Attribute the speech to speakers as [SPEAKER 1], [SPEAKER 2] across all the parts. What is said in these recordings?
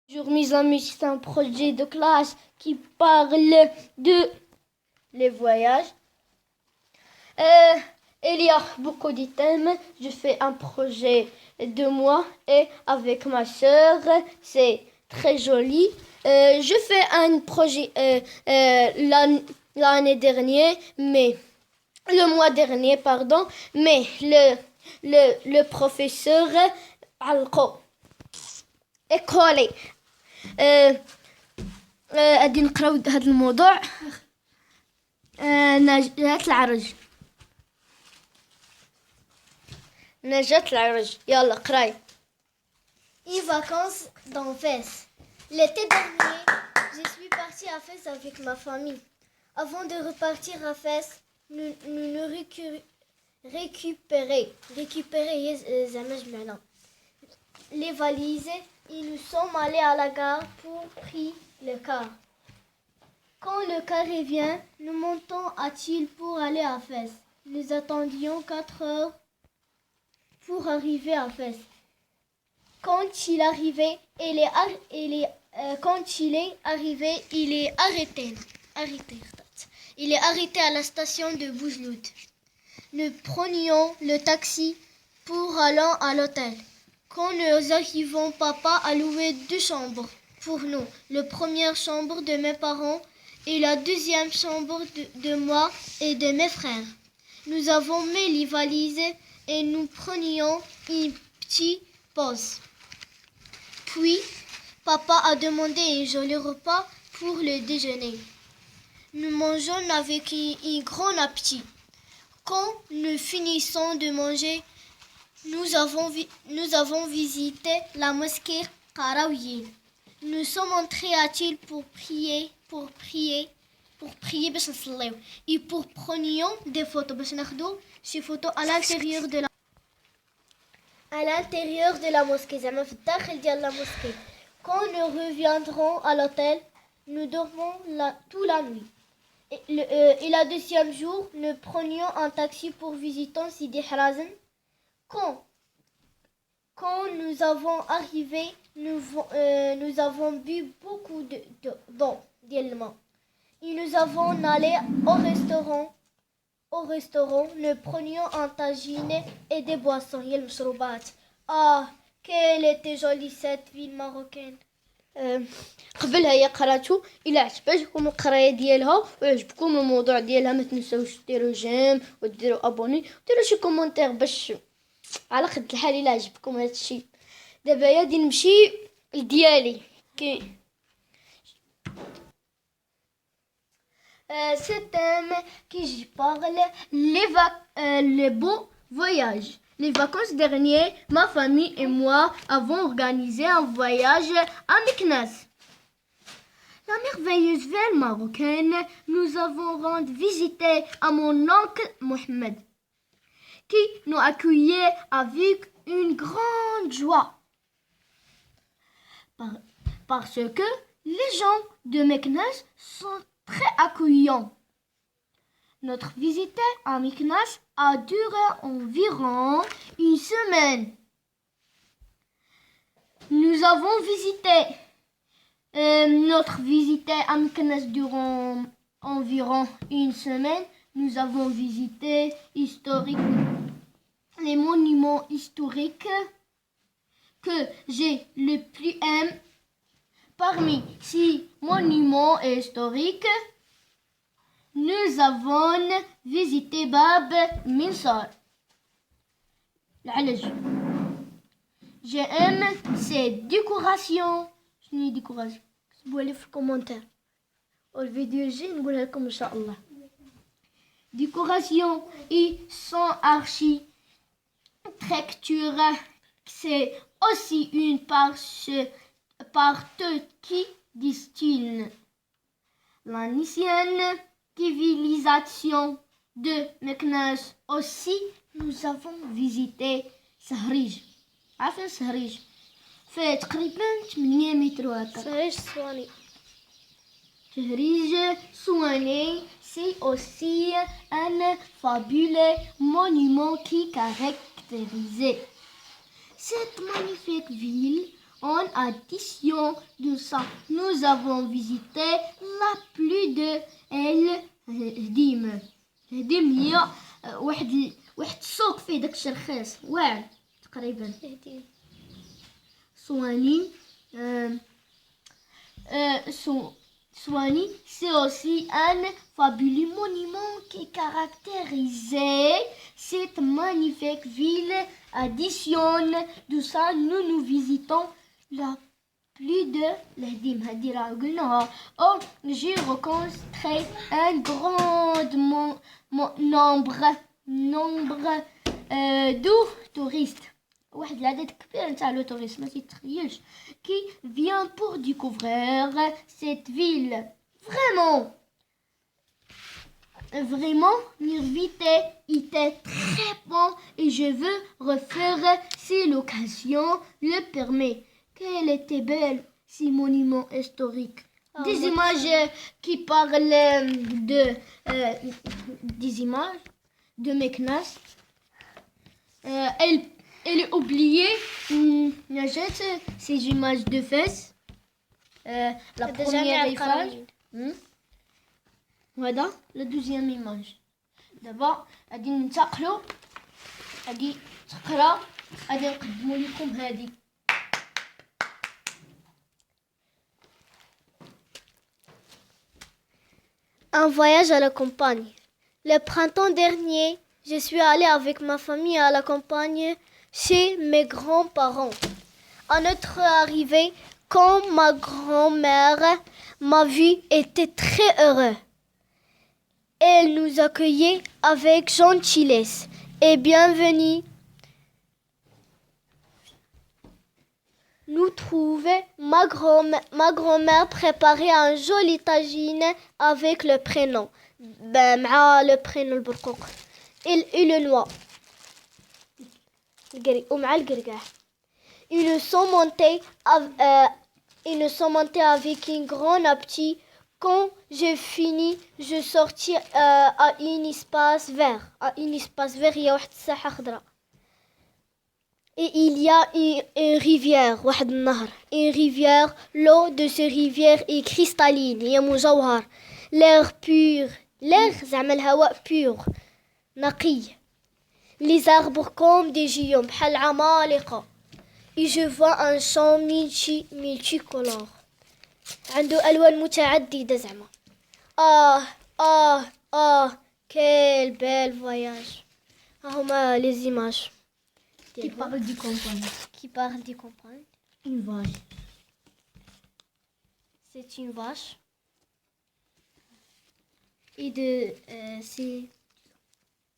[SPEAKER 1] Bonjour mes amis, c'est un projet de classe qui parle de les voyages. Il y a beaucoup de thèmes. Je fais un projet de moi et avec ma soeur. C'est très joli. Je fais un projet l'année dernière, mais le mois dernier, pardon. Mais le professeur école. غادي نقراو هذا الموضوع. نجاة العرج. نجاة العرج يلا قراي.
[SPEAKER 2] Et vacances dans Fès. L'été dernier, je suis partie à Fès avec ma famille. Avant de repartir à Fès, nous récupérer les valises et nous sommes allés à la gare pour prendre le car. Quand le car revient, nous montons à Thil pour aller à Fès. Nous attendions 4 heures pour arriver à Fès. Quand il est arrivé, il est arrêté. Il est arrêté à la station de Boujloud. Nous prenions le taxi pour aller à l'hôtel. Quand nous arrivons, papa a loué 2 chambres pour nous. La première chambre de mes parents et la deuxième chambre de moi et de mes frères. Nous avons mis les valises et nous prenions une petite pause. Puis, papa a demandé un joli repas pour le déjeuner. Nous mangeons avec un grand appétit. Quand nous finissons de manger, nous avons visité la mosquée Qaraouyin. Nous sommes entrés à Thil pour prier باش نصليو et pour prenions des photos باش ناخدو شي photos à l'intérieur de la mosquée زعما في الداخل ديال la mosquée. Quand nous reviendrons à l'hôtel, nous dormons toute la nuit. Et le deuxième jour, nous prenions un taxi pour visiter Sidi Hrazem. Quand nous avons arrivé, nous avons bu beaucoup d'eau. Et nous avons allé au restaurant, nous prenions un tagine et des boissons. Ah, quelle était jolie cette ville marocaine.
[SPEAKER 1] قبلها هي قراتو. الى عجبتكم القرايه ديالها ويعجبكم الموضوع ديالها ما تنساوش ديروا جيم وديروا ابوني وديروا شي كومونتير باش على خد الحال الى عجبكم هذا الشيء. دابا غادي نمشي لديالي ce thème qui je parle les beaux voyages. Les vacances dernières, ma famille et moi avons organisé un voyage à Meknès. La merveilleuse ville marocaine, nous avons rendu visite à mon oncle Mohamed, qui nous accueillait avec une grande joie. Parce que les gens de Meknès sont très accueillants. Notre visite à Meknès a duré environ une semaine. Nous avons visité notre visite à Meknès durant environ une semaine. Nous avons visité les monuments historiques que j'ai le plus aimé. Parmi ces monuments historiques, nous avons visité Bab Minsar. J'aime ces décorations. شنو décoration؟ اكتبوا لي في الكومنتير والفيديو الجاي نقولها لكم ان شاء الله. Décoration et son architecture, c'est aussi une partie qui distingue l'ancienne civilisation de Meknès. Aussi, nous avons visité Sahrij. عارفين سهريج؟ في تقريبا 8 متر هكا. سهريج Souani, c'est aussi un fabuleux monument qui caractérise cette magnifique ville En addition de ça, nous avons visité la pluie de الهديم. الهديم هي واحد السوق فيه داك الشيء رخيص واعر تقريبا. Soigny, Soigny, c'est aussi un fabuleux monument qui caractérisait cette magnifique ville. Addition de ça, nous visitons la plus de l'Edim Hadira Gulnaha. Or, j'ai rencontré un grand nombre de touristes. واحد العدد كبير نتاع لو توريست ما تتخيلش qui vient pour découvrir cette ville. Vraiment l'invité était très bon et je veux refaire si l'occasion le permet. Qu'elle était belle ces monuments historiques. Des images qui parlent des images de Meknès. Elle est oubliée ces images de fesses. La première image. Voilà la deuxième image. D'abord, غادي ننتقلوا غادي تقرا غادي نقدموا لكم هذه.
[SPEAKER 2] Un voyage à la campagne. Le printemps dernier, je suis allée avec ma famille à la campagne chez mes grands-parents. À notre arrivée, quand ma grand-mère m'a vue, était très heureuse. Elle nous accueillait avec gentillesse et bienvenue. Nous trouvait ma grand-mère préparait un joli tagine avec le prénom. مع le prénom البرقوق et le noix. ومع القرقاح. Ils nous sont montés avec un grand appétit. Quand j'ai fini, je sortis à un espace vert. Il y a واحد الساحة خضراء. Et il y a une rivière, واحد النهر. Une rivière, l'eau de cette rivière est cristalline, هي مجوهر. L'air pur, l'air زعما الهواء pur, نقي. Les arbres comme des géants, بحال عمالقة. Et je vois un champ multicolore. عنده ألوان متعددة زعما. Quel bel voyage. هما les images.
[SPEAKER 1] Qui parle du campagne.
[SPEAKER 2] Qui parle des campagnes.
[SPEAKER 1] Une vache.
[SPEAKER 2] C'est une vache. Et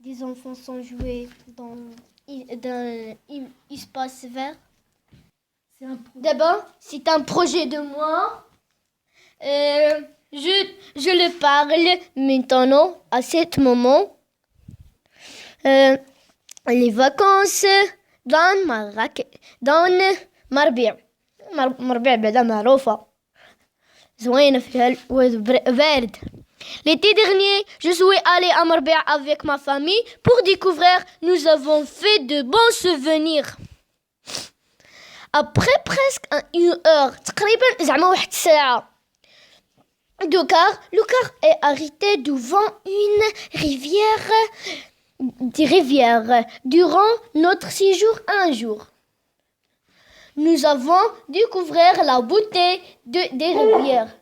[SPEAKER 2] des enfants sont joués dans un espace vert.
[SPEAKER 1] D'abord, c'est un projet de moi. Je le parle maintenant, à ce moment. Les vacances dans مربيع بعدا معروفة زوينة فيها بارد. L'été dernier, je suis allée à Marbella avec ma famille pour découvrir. Nous avons fait de bons souvenirs. Après presque une heure, تقريبا زعما واحد الساعة, le car est arrêté devant une rivière durant notre séjour un jour. Nous avons découvert la beauté des rivières.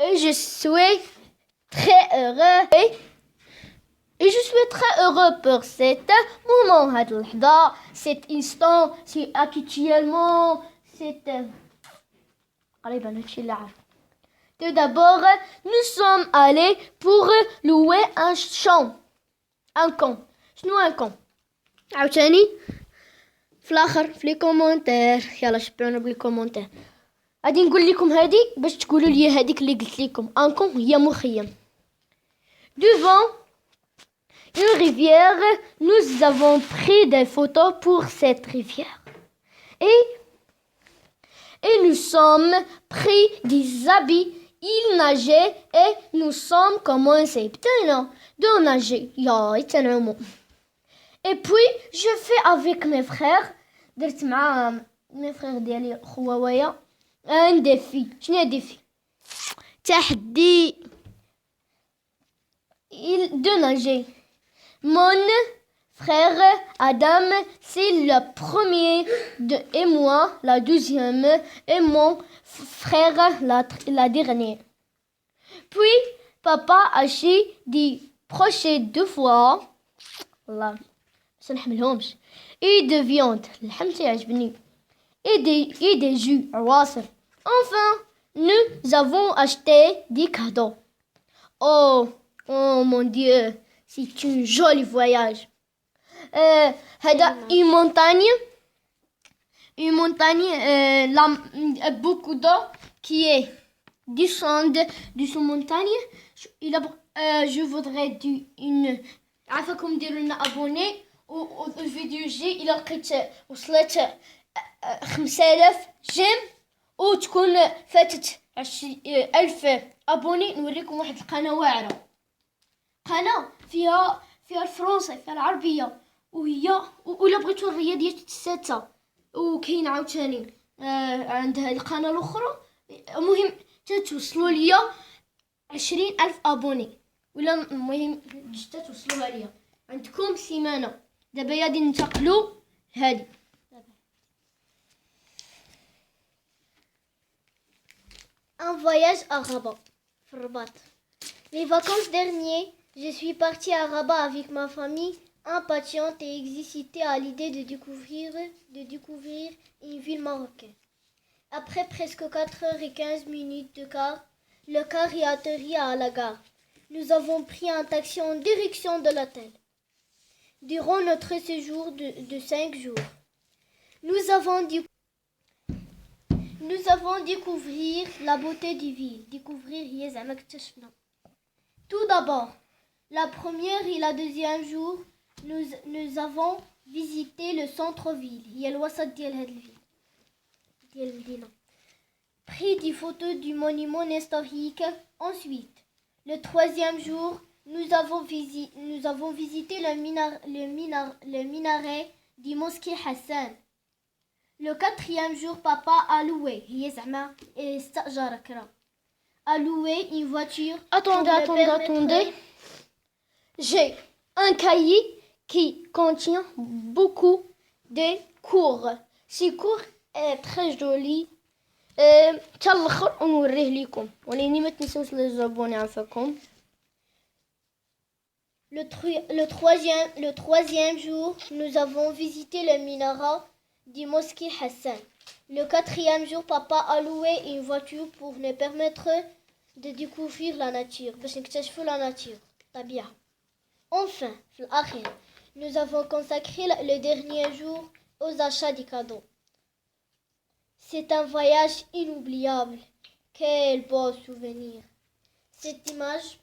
[SPEAKER 1] Et je suis très heureux. Et je suis très heureux pour cet moment, cet instant, c'est actuellement, Tout d'abord, nous sommes allés pour louer un camp. شنو un camp؟ عاوتاني في الاخر في لي كومونتير يلا شبعونا بلي كومونتير. غادي نقول لكم هذه باش تقولوا لي هذيك اللي قلت لكم. ان camp هي مخيم. Devant une rivière, nous avons pris des photos pour cette rivière. Et nous sommes pris des habits. Il nageait et nous sommes commencé de nager. Et puis, je fais avec mes frères. درت مع mes frères ديالي خواويا un défi شنو هي défi تحدي de nager mon frère Adam c'est le premier et moi la deuxième et mon frère la dernière puis papa Hachi dit prochaine 2 fois والله بس نحملهمش et de viande اللحم تيعجبني et des jus عواصر enfin nous avons acheté des cadeaux oh mon Dieu c'est un joli voyage هذا une montagne beaucoup d'eau qui est descend de son montagne je voudrais une عافاكم ديروا لنا ابوني والفيديو الجاي الى لقيت وصلت 5000 جيم وتكون فاتت 1000 ابوني نوريكم واحد القناه واعره قناه فيها الفرنسي فيها العربيه وهي ولا بغيتو الرياضيات السادسه وكاين عاوتاني عندها القناه الاخرى المهم توصلوا ليا 20000 ابوني ولا المهم جتا توصلوها ليا عندكم سيمانه دابا غادي ننتقلوا لهادي
[SPEAKER 2] Un voyage à Rabat. Les vacances dernières, je suis partie à Rabat avec ma famille, impatiente et excitée à l'idée de découvrir une ville marocaine. Après presque 4h15 de car, le car est atterri à la gare. Nous avons pris un taxi en direction de l'hôtel. Durant notre séjour de 5 jours, nous avons découvert la beauté du ville. Tout d'abord, la première et la deuxième jour, nous avons visité le centre-ville. Pris des photos du monument historique. Ensuite, le troisième jour, nous avons visité le minaret du mosquée Hassan. Le quatrième jour, papa a loué une voiture.
[SPEAKER 1] Attendez. J'ai un cahier qui contient beaucoup de cours. Ce cours est très joli. حتى الاخر ونوريه لكم ولكن ما تنسوش تجربوني عافاكم.
[SPEAKER 2] Le troisième jour, nous avons visité le minaret du mosquée Hassan. Le quatrième jour, papa a loué une voiture pour nous permettre de découvrir la nature. Enfin, nous avons consacré le dernier jour aux achats des cadeaux. C'est un voyage inoubliable. Quel beau souvenir. Cette image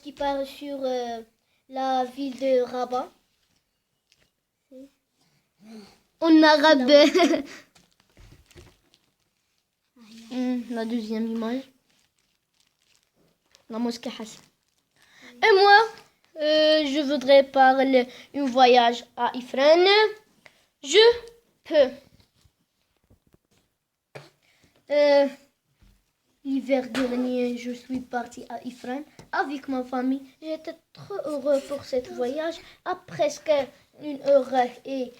[SPEAKER 2] qui part sur la ville de Rabat.
[SPEAKER 1] En arabe. La deuxième image. La mosquée Hassan. Et moi, je voudrais parler un voyage à Ifrane. Je peux. L'hiver dernier, je suis partie à Ifrane avec ma famille. J'étais trop heureux pour ce voyage. À presque 1h et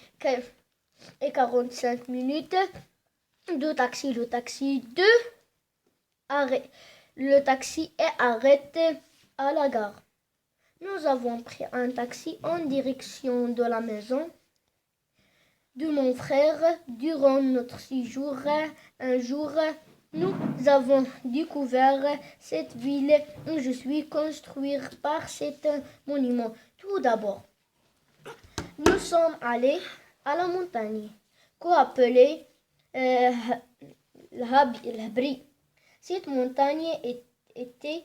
[SPEAKER 1] 45 minutes de taxi. Le taxi est arrêté à la gare. Nous avons pris un taxi en direction de la maison de mon frère. Durant notre séjour, un jour, nous avons découvert cette ville où je suis construite par cet monument. Tout d'abord, nous sommes allés à la montagne qu'on appelait l'Habri. Cette montagne était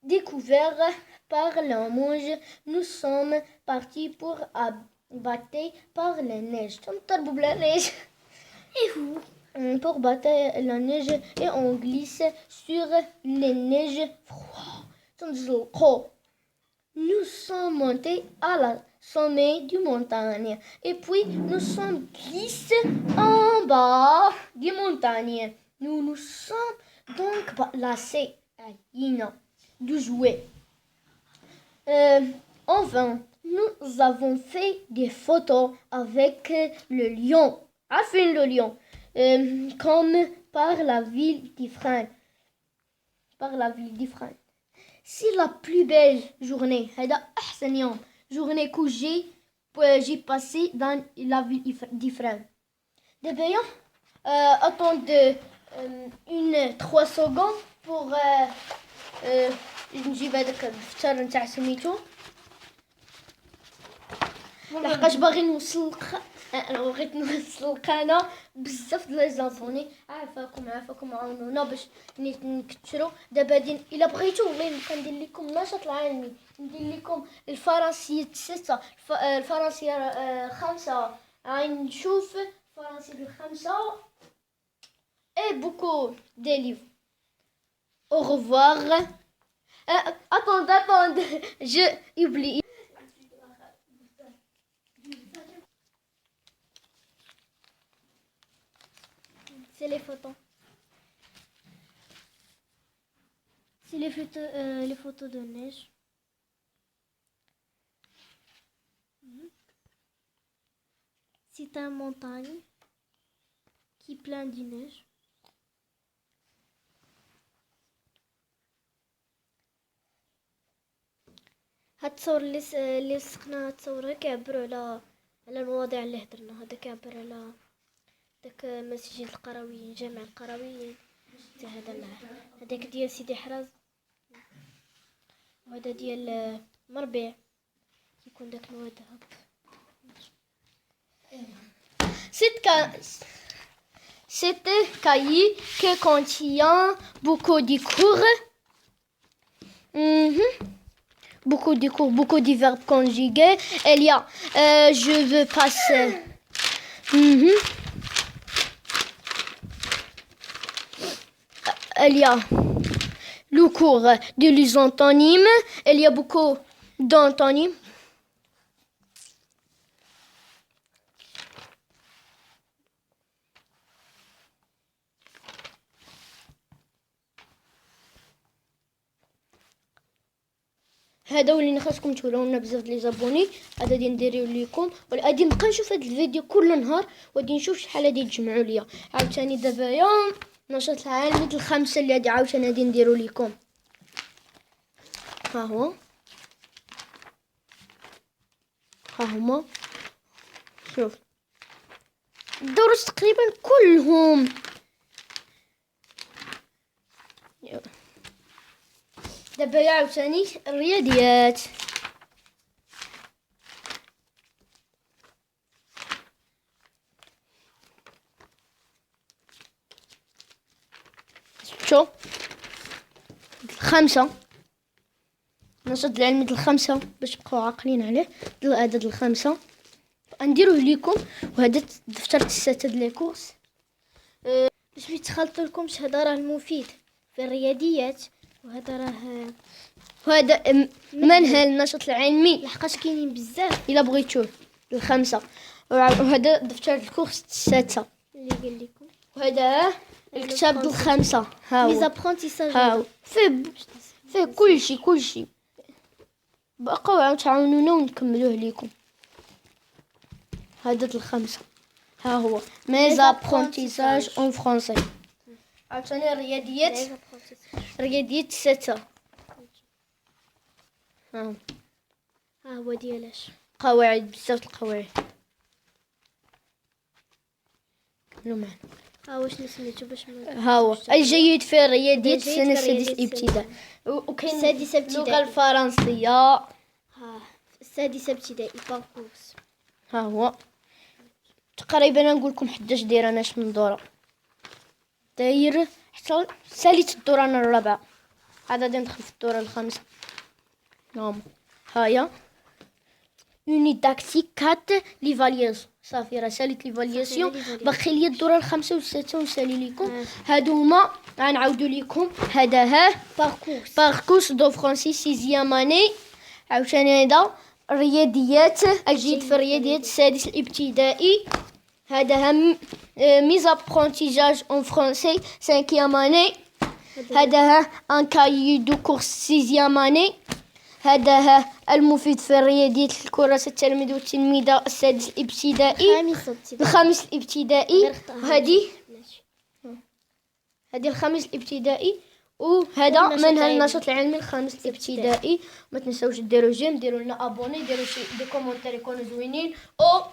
[SPEAKER 1] découverte par la mange. Nous sommes partis pour abattre par la neige. Pour battre la neige et on glisse sur les neiges froides. nous sommes montés à la sommet du montagne. Et puis, nous sommes glissés en bas des montagnes. Nous nous sommes donc lassés de jouer. Enfin, nous avons fait des photos avec le lion. Enfin, le lion. Comme par la ville d'Ifrane. C'est la plus belle journée. هذا أحسن يوم. Journée que j'ai passé dans la ville d'Ifrane. D'abord, attendez 3 secondes pour نجيب هذاك الدفتر نتاع سميتو لحقاش باغي نوصل انا بغيت نوصل القناه بزاف د لي زابوني. عافاكم عاونونا باش نكثروا. دابا الا بغيتو والله كندير لكم نشاط العالمي، ندير لكم الفرنسيه 6 الفرنسيه 5 غنشوف الفرنسيه 5 et beaucoup de livres. Au revoir. Attendez, je oublie.
[SPEAKER 2] C'est les photos. C'est les photos de neige. C'est une montagne qui plein de neige. هاد التصور اللي لصقنا، هاد التصور كيعبروا على المواضيع اللي هضرنا. هذا كيعبر على داك مسجد القرويين، جامع القرويين، حتى هذاك ديال سيدي حراز، وهذا ديال مربيع كيكون داك الواد هاك.
[SPEAKER 1] C'est un cahier qui contient beaucoup de cours. Beaucoup de verbes conjugués. Il y a je veux passer. Il y a le cours de les antonymes. Il y a beaucoup d'antonymes. هذا ولينا خاصكم تولوا لنا بزاف لي زابوني. هذا غادي نديرو لكم، غادي نبقى نشوف هذا الفيديو كل نهار وغادي نشوف شحال غادي تجمعوا ليا. عاوتاني دابا يوم نشاط العالمي د الخمسه اللي عاوتاني غادي نديرو لكم. ها هما شوف الدروس تقريبا كلهم. دابا عاوتاني الرياضيات. شو 5 نشاط العلمي د 5 باش تبقاو عاقلين عليه. العدد 5 نديروه ليكم. وهذا دفتر السته د لي كورس
[SPEAKER 2] باش يتخلطوا لكمش. هذا راه المفيد في الرياضيات،
[SPEAKER 1] وهذا منهل النشاط العلمي
[SPEAKER 2] لحقاش كاينين بزاف
[SPEAKER 1] الا بغيتوه 5. وهذا دفتر الكورس 6
[SPEAKER 2] اللي قال لكم.
[SPEAKER 1] وهذا الكتاب د 5 ها هو.
[SPEAKER 2] لي زابرونتيساج
[SPEAKER 1] ها فيه كلشي. بقاو تعاونونا ونكملوه لكم. هذا د 5 ها هو مي زابرونتيساج اون فرونسي. عاوتاني الرياضيات 6 ها
[SPEAKER 2] هو ديالاش
[SPEAKER 1] قواعد، بزاف القواعد. كملوا معنا.
[SPEAKER 2] واش سميتو باش
[SPEAKER 1] ها هو الجيد في الرياضيات السنة السادسة ابتدائي. وكاين
[SPEAKER 2] السادسة ابتدائي
[SPEAKER 1] اللغة الفرنسية.
[SPEAKER 2] السادسة ابتدائي باركورس.
[SPEAKER 1] ها هو تقريبا نقول لكم 11 داير انا من دوره. داير حتى ساليت الدوره انا الرابعه. هذا غادي ندخل في الدوره الخامسه. هايا اوني داكتيك 4 ليفالياز. صافي راه ساليت ليفالياسيون. باقي لي الدوره الخامسه والسادسه ونسالي لكم. هادو هما غنعاودو لكم. هذا باركورس دو فرونسي 6 اني. عاوتاني هذا الرياضيات، الجيد في الرياضيات السادس الابتدائي. هذا هم ميزابرونتيجاج اون فرونسي سانكيام اني. هذا ان كايي دو كورس سيزيام اني. هذا المفيد في الرياضيات الكراسة التلميذ والتلميذة السادس الابتدائي، الخامس الابتدائي. هذه الخامس الابتدائي. وهذا منهج النشاط العلمي الخامس الابتدائي. ما تنساوش ديروا جيم، ديروا لنا ابوني، ديروا دي كومونتير يكونوا زوينين. او